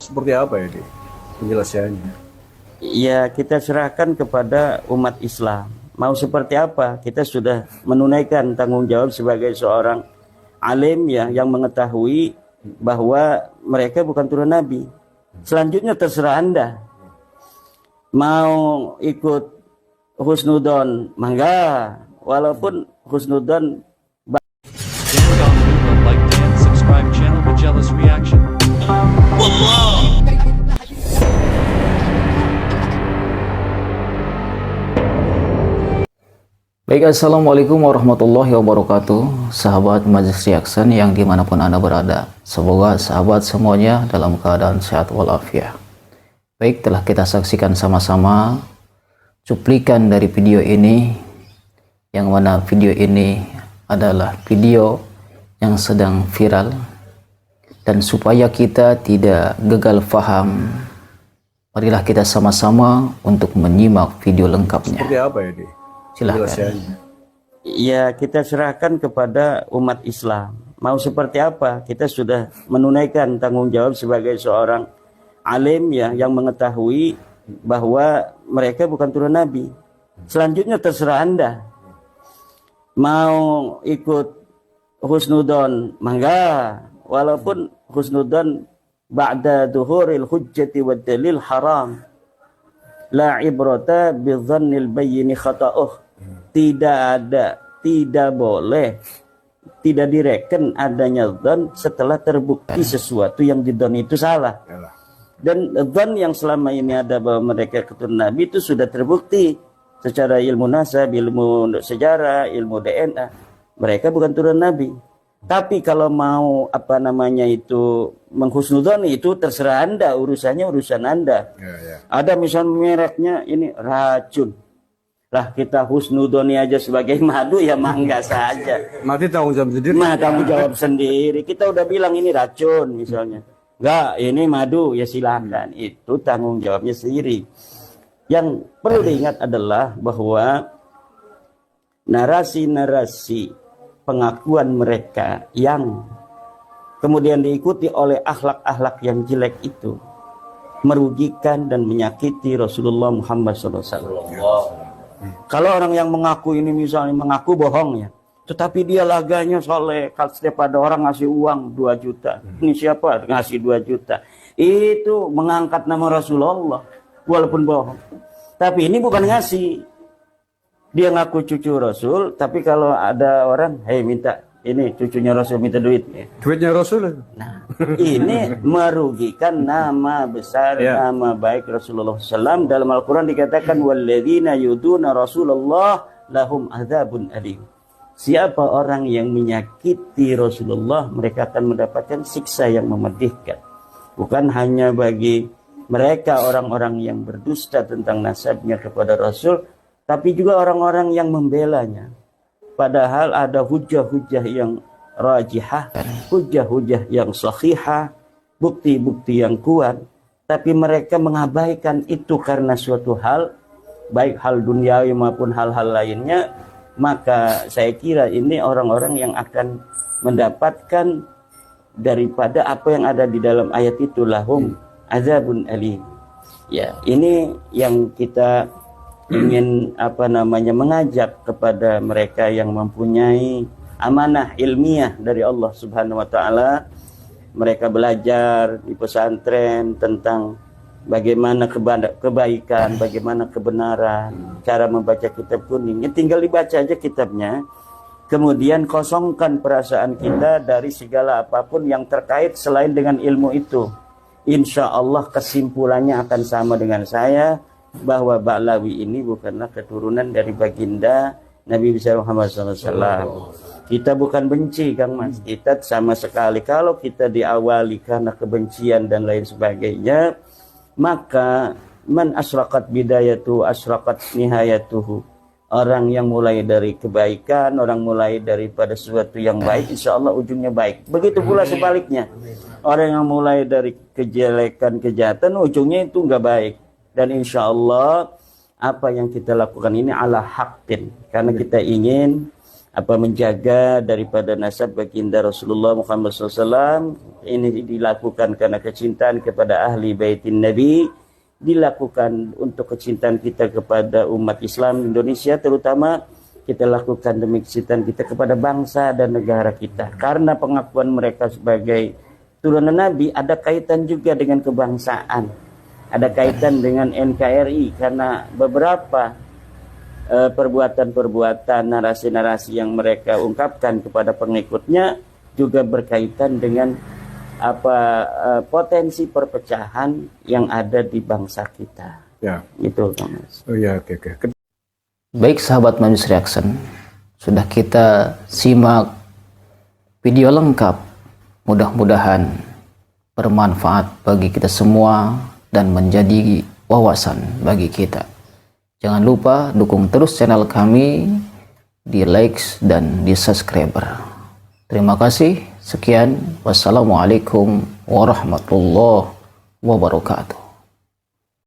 seperti apa ya, Di? Penjelasannya. Ya, kita serahkan kepada umat Islam. Mau seperti apa? Kita sudah menunaikan tanggung jawab sebagai seorang alim ya, yang mengetahui bahwa mereka bukan turun Nabi. Selanjutnya terserah Anda. Mau ikut husnudon, mangga. Walaupun husnudon. Dan don't lupa like dan subscribe channel Majelis Reaction. Baik, assalamualaikum warahmatullahi wabarakatuh. Sahabat Majelis Reaction yang dimanapun Anda berada, semoga sahabat semuanya dalam keadaan sehat walafiat. Baik, telah kita saksikan sama-sama cuplikan dari video ini, yang mana video ini adalah video yang sedang viral. Dan supaya kita tidak gagal paham, marilah kita sama-sama untuk menyimak video lengkapnya. Seperti apa ya, Di? Silahkan. Penjelasannya. Ya, kita serahkan kepada umat Islam. Mau seperti apa? Kita sudah menunaikan tanggung jawab sebagai seorang alim ya, yang mengetahui bahwa mereka bukan turun Nabi. Selanjutnya terserah Anda. Mau ikut husnudon, mangga. Walaupun husnudon ba'da duhuril hujjati wa dalil haram. La ibrata bidzannil bayyin khata'uh. Tidak boleh, tidak direken adanya dzan setelah terbukti sesuatu yang didon itu salah. Dan dzan yang selama ini ada bahwa mereka keturunan Nabi itu sudah terbukti secara ilmu nasab, ilmu sejarah, ilmu DNA. Mereka bukan turun Nabi. Tapi kalau mau menghusnudzoni, itu terserah Anda, urusannya urusan Anda. Ada misalnya mereknya ini racun. Lah kita husnudoni aja sebagai madu ya mangga saja. Mati tanggung jawab sendiri. Tanggung jawab sendiri. Kita udah bilang ini racun misalnya. Enggak, ini madu ya silakan. Itu tanggung jawabnya sendiri. Yang perlu diingat adalah bahwa narasi-narasi pengakuan mereka yang kemudian diikuti oleh akhlak-akhlak yang jelek itu merugikan dan menyakiti Rasulullah Muhammad SAW. Kalau orang yang mengaku ini misalnya mengaku bohong ya, tetapi dia laganya soleh, kalau setiap ada orang ngasih uang 2 juta, ini siapa ngasih 2 juta, itu mengangkat nama Rasulullah walaupun bohong. Tapi ini bukan ngasih, dia ngaku cucu Rasul, tapi kalau ada orang, hei minta, ini cucunya Rasul minta duit ya. Duitnya Rasul. Nah, ini merugikan nama besar, nama baik Rasulullah SAW. Dalam Al-Quran dikatakan walladzina yuduna Rasulullah lahum adzabun alim. Siapa orang yang menyakiti Rasulullah, mereka akan mendapatkan siksa yang memedihkan. Bukan hanya bagi mereka orang-orang yang berdusta tentang nasabnya kepada Rasul, tapi juga orang-orang yang membelanya. Padahal ada hujah-hujah yang rajihah, hujah-hujah yang sahihah, bukti-bukti yang kuat, tapi mereka mengabaikan itu karena suatu hal, baik hal duniawi maupun hal-hal lainnya. Maka saya kira ini orang-orang yang akan mendapatkan daripada apa yang ada di dalam ayat itu, lahum azabun alim. Ya, ini yang kita ingin mengajak kepada mereka yang mempunyai amanah ilmiah dari Allah Subhanahu wa taala. Mereka belajar di pesantren tentang bagaimana kebaikan, bagaimana kebenaran, cara membaca kitab kuning. Ya, tinggal dibaca aja kitabnya. Kemudian kosongkan perasaan kita dari segala apapun yang terkait selain dengan ilmu itu. Insya Allah kesimpulannya akan sama dengan saya, bahwa Ba'lawi ini bukanlah keturunan dari baginda Nabi besar Muhammad SAW. Kita bukan benci, Kang Mas. Kita sama sekali. Kalau kita diawali karena kebencian dan lain sebagainya, maka man asraqat bidayatu asraqat nihayatuhu. Orang yang mulai dari kebaikan, orang mulai daripada sesuatu yang baik, insya Allah ujungnya baik. Begitu pula sebaliknya. Orang yang mulai dari kejelekan, kejahatan, ujungnya itu enggak baik. Dan insya Allah apa yang kita lakukan ini ala haqqin, karena kita ingin menjaga daripada nasab baginda Rasulullah Muhammad SAW. Ini dilakukan karena kecintaan kepada ahli baitin Nabi, dilakukan untuk kecintaan kita kepada umat Islam Indonesia, terutama kita lakukan demi kecintaan kita kepada bangsa dan negara kita. Karena pengakuan mereka sebagai turunan Nabi ada kaitan juga dengan kebangsaan, ada kaitan dengan NKRI, karena beberapa perbuatan-perbuatan, narasi-narasi yang mereka ungkapkan kepada pengikutnya juga berkaitan dengan potensi perpecahan yang ada di bangsa kita. Ya. Itu, Mas. Oh ya, oke. Baik sahabat Majlis Reaction, sudah kita simak video lengkap, mudah-mudahan bermanfaat bagi kita semua dan menjadi wawasan bagi kita. Jangan lupa dukung terus channel kami di like dan di subscribe. Terima kasih. Sekian. Wassalamualaikum warahmatullahi wabarakatuh.